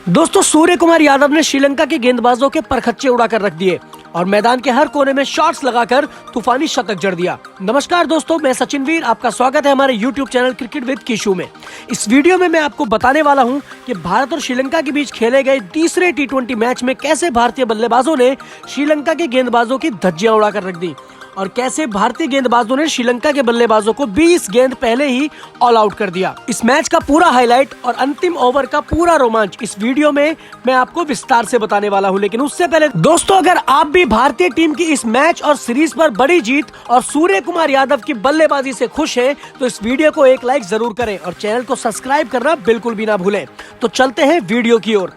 दोस्तों सूर्य कुमार यादव ने श्रीलंका के गेंदबाजों के परखच्चे उड़ाकर रख दिए और मैदान के हर कोने में शॉट्स लगाकर तूफानी शतक जड़ दिया। नमस्कार दोस्तों, मैं सचिन वीर, आपका स्वागत है हमारे YouTube चैनल क्रिकेट विद किशु में। इस वीडियो में मैं आपको बताने वाला हूं कि भारत और श्रीलंका के बीच खेले गए तीसरे T20 मैच में कैसे भारतीय बल्लेबाजों ने श्रीलंका के गेंदबाजों की धज्जियां उड़ाकर रख दी और कैसे भारतीय गेंदबाजों ने श्रीलंका के बल्लेबाजों को 20 गेंद पहले ही ऑल आउट कर दिया। इस मैच का पूरा हाईलाइट और अंतिम ओवर का पूरा रोमांच इस वीडियो में मैं आपको विस्तार से बताने वाला हूं। लेकिन उससे पहले दोस्तों, अगर आप भी भारतीय टीम की इस मैच और सीरीज पर बड़ी जीत और सूर्य कुमार यादव की बल्लेबाजी से खुश हैं, तो इस वीडियो को एक लाइक जरूर करें और चैनल को सब्सक्राइब करना बिल्कुल भी ना भूलें। तो चलते हैं वीडियो की ओर।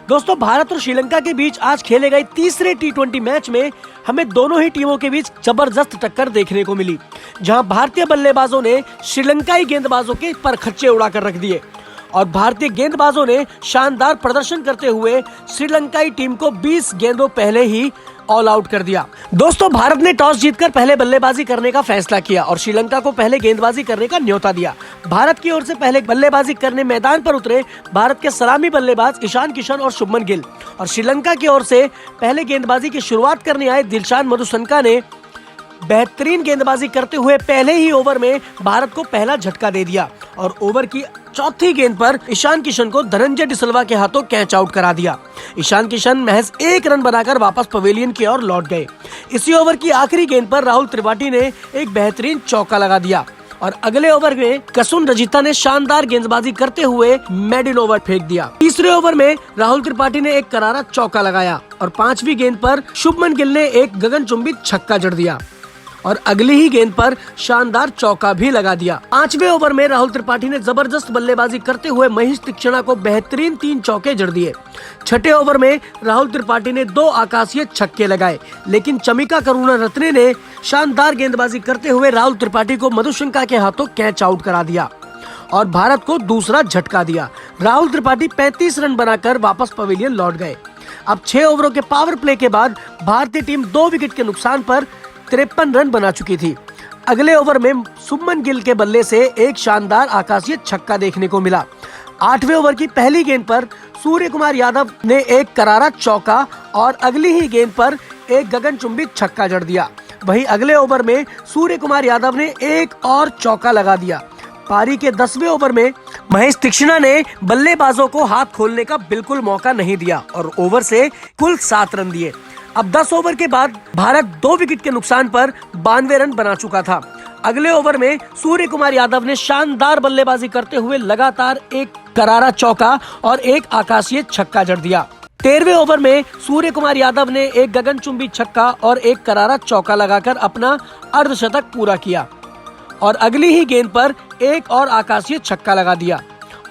दोस्तों, भारत और श्रीलंका के बीच आज खेले गए तीसरे T20 मैच में हमें दोनों ही टीमों के बीच जबरदस्त टक्कर देखने को मिली, जहां भारतीय बल्लेबाजों ने श्रीलंकाई गेंदबाजों के परखच्चे उड़ाकर रख दिए और भारतीय गेंदबाजों ने शानदार प्रदर्शन करते हुए श्रीलंकाई टीम को 20 गेंदों पहले ही ऑल आउट कर दिया। दोस्तों, भारत ने टॉस जीतकर पहले बल्लेबाजी करने का फैसला किया और श्रीलंका को पहले गेंदबाजी करने का न्योता दिया। भारत की ओर से पहले बल्लेबाजी करने मैदान पर उतरे भारत के सलामी बल्लेबाज ईशान किशन और शुभमन गिल, और श्रीलंका की ओर से पहले गेंदबाजी की शुरुआत करने आए दिलशान मधुसंका ने बेहतरीन गेंदबाजी करते हुए पहले ही ओवर में भारत को पहला झटका दे दिया और ओवर की चौथी गेंद पर ईशान किशन को धनंजय डिसिल्वा के हाथों कैच आउट करा दिया। ईशान किशन महज 1 रन बनाकर वापस पवेलियन की ओर लौट गए। इसी ओवर की आखिरी गेंद पर राहुल त्रिपाठी ने एक बेहतरीन चौका लगा दिया और अगले ओवर में कसुन रजिता ने शानदार गेंदबाजी करते हुए मेडन ओवर फेंक दिया। तीसरे ओवर में राहुल त्रिपाठी ने एक करारा चौका लगाया और 5वीं गेंद पर शुभमन गिल ने एक गगनचुंबी छक्का जड़ दिया और अगली ही गेंद पर शानदार चौका भी लगा दिया। 5वें ओवर में राहुल त्रिपाठी ने जबरदस्त बल्लेबाजी करते हुए महेश तीक्ष्णा को बेहतरीन 3 चौके जड़ दिए। 6ठे ओवर में राहुल त्रिपाठी ने 2 आकाशीय छक्के लगाए, लेकिन चमिका करुणारत्ने ने शानदार गेंदबाजी करते हुए राहुल त्रिपाठी को मधुशंका के हाथों कैच आउट करा दिया और भारत को दूसरा झटका दिया। राहुल त्रिपाठी 35 रन बनाकर वापस पवेलियन लौट गए। अब 6 ओवरों के पावर प्ले के बाद भारतीय टीम 2 विकेट के नुकसान पर 53 रन बना चुकी थी। अगले ओवर में शुभमन गिल के बल्ले से एक शानदार आकाशीय छक्का देखने को मिला। 8वें ओवर की पहली गेंद पर सूर्य कुमार यादव ने एक करारा चौका और अगली ही गेंद पर एक गगनचुंबी छक्का जड़ दिया। वहीं अगले ओवर में सूर्य कुमार यादव ने एक और चौका लगा दिया। पारी के 10वें ओवर में महेश तीक्ष्णा ने बल्लेबाजों को हाथ खोलने का बिल्कुल मौका नहीं दिया और ओवर से कुल 7 रन दिए। अब 10 ओवर के बाद भारत 2 विकेट के नुकसान पर 92 रन बना चुका था। अगले ओवर में सूर्य कुमार यादव ने शानदार बल्लेबाजी करते हुए लगातार एक करारा चौका और एक आकाशीय छक्का जड़ दिया। 13वें ओवर में सूर्य कुमार यादव ने एक गगनचुंबी छक्का और एक करारा चौका लगाकर अपना अर्धशतक पूरा किया और अगली ही गेंद पर एक और आकाशीय छक्का लगा दिया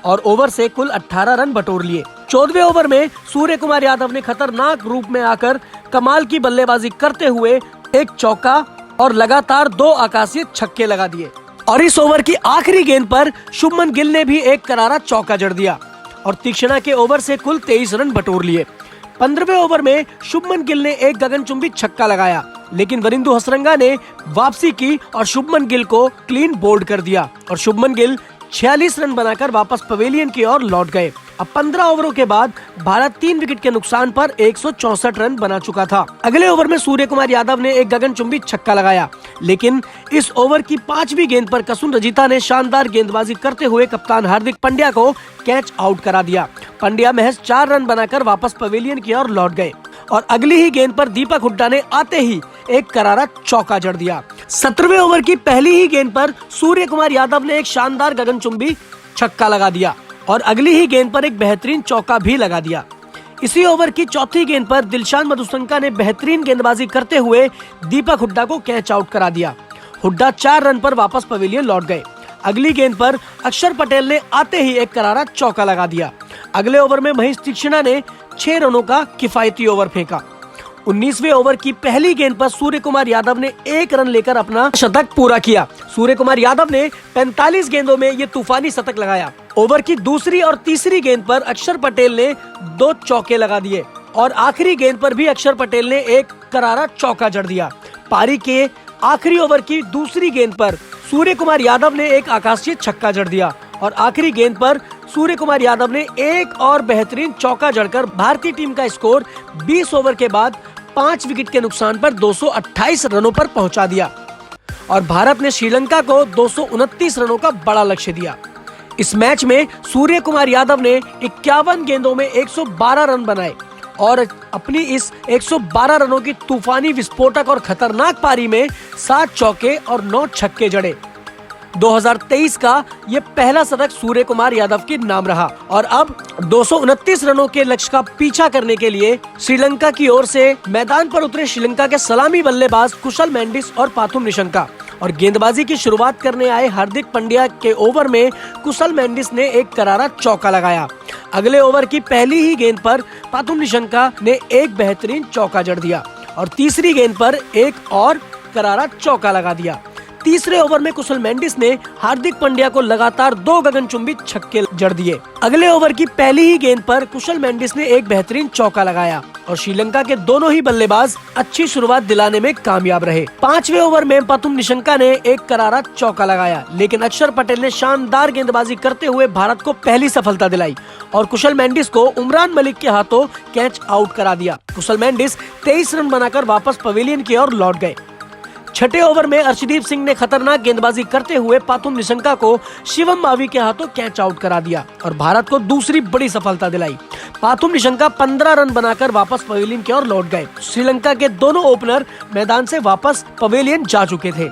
और ओवर से कुल 18 रन बटोर लिए। 14वें ओवर में सूर्य कुमार यादव ने खतरनाक रूप में आकर कमाल की बल्लेबाजी करते हुए एक चौका और लगातार 2 आकाशीय छक्के लगा दिए और इस ओवर की आखिरी गेंद पर शुभमन गिल ने भी एक करारा चौका जड़ दिया और तीक्ष्णा के ओवर से कुल 23 रन बटोर लिए। 15वें ओवर में शुभमन गिल ने एक गगनचुंबी छक्का लगाया, लेकिन वरिंदु हसरंगा ने वापसी की और शुभमन गिल को क्लीन बोल्ड कर दिया और शुभमन गिल 46 रन बनाकर वापस पवेलियन की ओर लौट गए। अब 15 ओवरों के बाद भारत 3 विकेट के नुकसान पर 164 रन बना चुका था। अगले ओवर में सूर्य कुमार यादव ने एक गगनचुंबी छक्का लगाया, लेकिन इस ओवर की 5वीं गेंद पर कसुन रजिता ने शानदार गेंदबाजी करते हुए कप्तान हार्दिक पांड्या को कैच आउट करा दिया। पांड्या महज 4 रन बनाकर वापस पवेलियन की ओर लौट गए और अगली ही गेंद पर दीपक हुड्डा ने आते ही एक करारा चौका जड़ दिया। 17वें ओवर की पहली ही गेंद पर सूर्य कुमार यादव ने एक शानदार गगनचुंबी छक्का लगा दिया और अगली ही गेंद पर एक बेहतरीन चौका भी लगा दिया। इसी ओवर की चौथी गेंद पर दिलशान मधुसंका ने बेहतरीन गेंदबाजी करते हुए दीपक हुड्डा को कैच आउट करा दिया। हुड्डा 4 रन पर वापस पवेलियन लौट गए। अगली गेंद पर अक्षर पटेल ने आते ही एक करारा चौका लगा दिया। अगले ओवर में महेश तीक्ष्णा ने 6 रनों का किफायती ओवर फेंका। 19वें ओवर की पहली गेंद पर सूर्य कुमार यादव ने 1 रन लेकर अपना शतक पूरा किया। सूर्य कुमार यादव ने 45 गेंदों में ये तूफानी शतक लगाया। ओवर की दूसरी और तीसरी गेंद पर अक्षर पटेल ने 2 चौके लगा दिए और आखिरी गेंद पर भी अक्षर पटेल ने एक करारा चौका जड़ दिया। पारी के आखिरी ओवर की दूसरी गेंद पर सूर्य कुमार यादव ने एक आकाशीय छक्का जड़ दिया और आखिरी गेंद पर सूर्य कुमार यादव ने एक और बेहतरीन चौका जड़कर भारतीय टीम का स्कोर 20 ओवर के बाद 5 विकेट के नुकसान पर 228 रनों पर पहुंचा दिया और भारत ने श्रीलंका को 229 रनों का बड़ा लक्ष्य दिया। इस मैच में सूर्य कुमार यादव ने 51 गेंदों में 112 रन बनाए और अपनी इस 112 रनों की तूफानी विस्फोटक और खतरनाक पारी में 7 चौके और 9 छक्के जड़े। 2023 का ये पहला शतक सूर्य कुमार यादव के नाम रहा और अब 229 रनों के लक्ष्य का पीछा करने के लिए श्रीलंका की ओर से मैदान पर उतरे श्रीलंका के सलामी बल्लेबाज कुशल मेंडिस और पाथुम निशंका और गेंदबाजी की शुरुआत करने आए हार्दिक पांड्या के ओवर में कुशल मेंडिस ने एक करारा चौका लगाया। अगले ओवर की पहली ही गेंद पर पाथुम निशंका ने एक बेहतरीन चौका जड़ दिया और तीसरी गेंद पर एक और करारा चौका लगा दिया। तीसरे ओवर में कुशल मेंडिस ने हार्दिक पांड्या को लगातार 2 गगनचुंबी छक्के जड़ दिए। अगले ओवर की पहली ही गेंद पर कुशल मेंडिस ने एक बेहतरीन चौका लगाया और श्रीलंका के दोनों ही बल्लेबाज अच्छी शुरुआत दिलाने में कामयाब रहे। 5वें ओवर में पाथुम निशंका ने एक करारा चौका लगाया, लेकिन अक्षर पटेल ने शानदार गेंदबाजी करते हुए भारत को पहली सफलता दिलाई और कुशल मेंडिस को उमरान मलिक के हाथों कैच आउट करा दिया। कुशल मेंडिस 23 रन बनाकर वापस पवेलियन की ओर लौट गए। 6ठे ओवर में अर्शदीप सिंह ने खतरनाक गेंदबाजी करते हुए पाथुम निशंका को शिवम मावी के हाथों कैच आउट करा दिया और भारत को दूसरी बड़ी सफलता दिलाई। पाथुम निशंका 15 रन बनाकर वापस पवेलियन की ओर लौट गए। श्रीलंका के दोनों ओपनर मैदान से वापस पवेलियन जा चुके थे।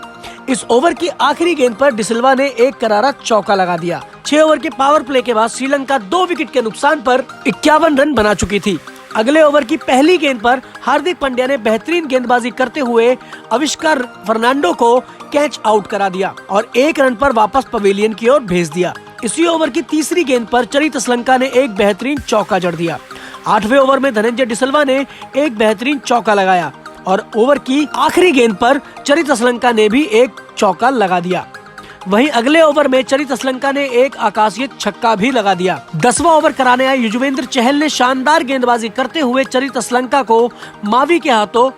इस ओवर की आखिरी गेंद पर डिसिल्वा ने एक करारा चौका लगा दिया। 6 ओवर के पावर प्ले के बाद श्रीलंका 2 विकेट के नुकसान पर 51 रन बना चुकी थी। अगले ओवर की पहली गेंद पर हार्दिक पांड्या ने बेहतरीन गेंदबाजी करते हुए आविष्कार फर्नांडो को कैच आउट करा दिया और 1 रन पर वापस पवेलियन की ओर भेज दिया। इसी ओवर की तीसरी गेंद पर चरित असलंका ने एक बेहतरीन चौका जड़ दिया। 8वें ओवर में धनंजय डिसिल्वा ने एक बेहतरीन चौका लगाया और ओवर की आखिरी गेंद पर चरित असलंका ने भी एक चौका लगा दिया। वहीं अगले ओवर में चरित असलंका ने एक आकाशीय छक्का भी लगा दिया। 10वां ओवर कराने आए युजवेंद्र चहल ने शानदार गेंदबाजी करते हुए चरित असलंका को मावी के हाथों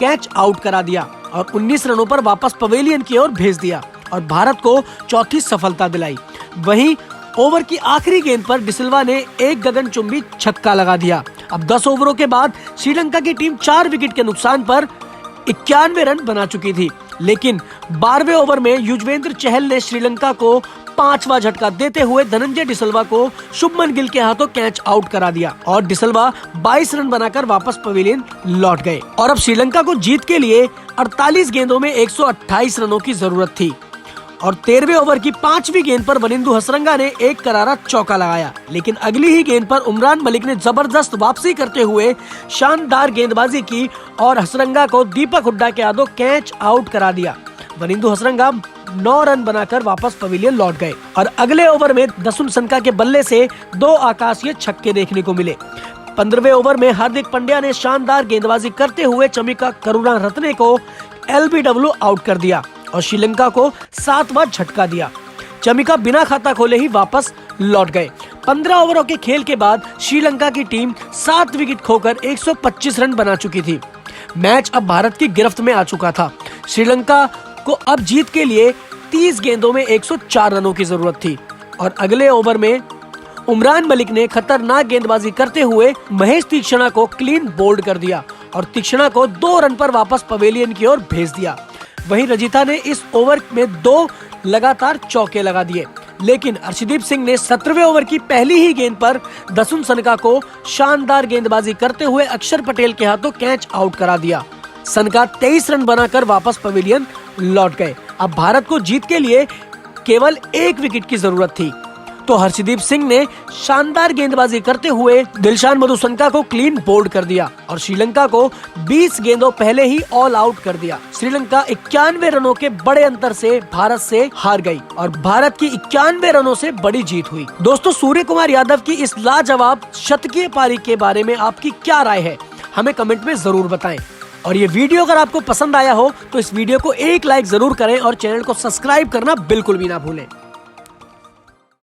कैच आउट करा दिया और 19 रनों पर वापस पवेलियन की ओर भेज दिया और भारत को चौथी सफलता दिलाई। वहीं ओवर की आखिरी गेंद पर डिसिल्वा ने एक गगनचुंबी छक्का लगा दिया। अब 10 ओवरों के बाद श्रीलंका की टीम 4 विकेट के नुकसान पर 91 रन बना चुकी थी, लेकिन 12वें ओवर में युजवेंद्र चहल ने श्रीलंका को 5वां झटका देते हुए धनंजय डिसिल्वा को शुभमन गिल के हाथों कैच आउट करा दिया और डिसिल्वा 22 रन बनाकर वापस पवेलियन लौट गए और अब श्रीलंका को जीत के लिए 48 गेंदों में 128 रनों की जरूरत थी और 13वें ओवर की 5वीं गेंद पर वनिंदु हसरंगा ने एक करारा चौका लगाया, लेकिन अगली ही गेंद पर उमरान मलिक ने जबरदस्त वापसी करते हुए शानदार गेंदबाजी की और हसरंगा को दीपक हुड्डा के हाथों कैच आउट करा दिया। वनिंदु हसरंगा 9 रन बनाकर वापस पवेलियन लौट गए और अगले ओवर में दसुन सनका के बल्ले से 2 आकाशीय छक्के देखने को मिले। 15वें ओवर में हार्दिक पांड्या ने शानदार गेंदबाजी करते हुए चमिका करुणारत्ने को LBW आउट कर दिया और श्रीलंका को 7वां झटका दिया। चमिका बिना खाता खोले ही वापस लौट गए। 15 ओवरों के खेल के बाद श्रीलंका की टीम 7 विकेट खोकर 125 रन बना चुकी थी। मैच अब भारत की गिरफ्त में आ चुका था। श्रीलंका को अब जीत के लिए 30 गेंदों में 104 रनों की जरूरत थी और अगले ओवर में उमरान मलिक ने खतरनाक गेंदबाजी करते हुए महेश तीक्ष्णा को क्लीन बोल्ड कर दिया और तीक्ष्णा को 2 रन पर वापस पवेलियन की ओर भेज दिया। वहीं रजिता ने इस ओवर में 2 लगातार चौके लगा दिए, लेकिन अर्शदीप सिंह ने 17वें ओवर की पहली ही गेंद पर दसुन सनका को शानदार गेंदबाजी करते हुए अक्षर पटेल के हाथों कैच आउट करा दिया। सनका 23 रन बनाकर वापस पवेलियन लौट गए। अब भारत को जीत के लिए केवल 1 विकेट की जरूरत थी, तो हर्षदीप सिंह ने शानदार गेंदबाजी करते हुए दिलशान मधुसनका को क्लीन बोल्ड कर दिया और श्रीलंका को 20 गेंदों पहले ही ऑल आउट कर दिया। श्रीलंका 91 रनों के बड़े अंतर से भारत से हार गई और भारत की 91 रनों से बड़ी जीत हुई। दोस्तों, सूर्य कुमार यादव की इस लाजवाब शतकीय पारी के बारे में आपकी क्या राय है, हमें कमेंट में जरूर बताएं। और ये वीडियो अगर आपको पसंद आया हो तो इस वीडियो को एक लाइक जरूर करें और चैनल को सब्सक्राइब करना बिल्कुल भी ना भूलें।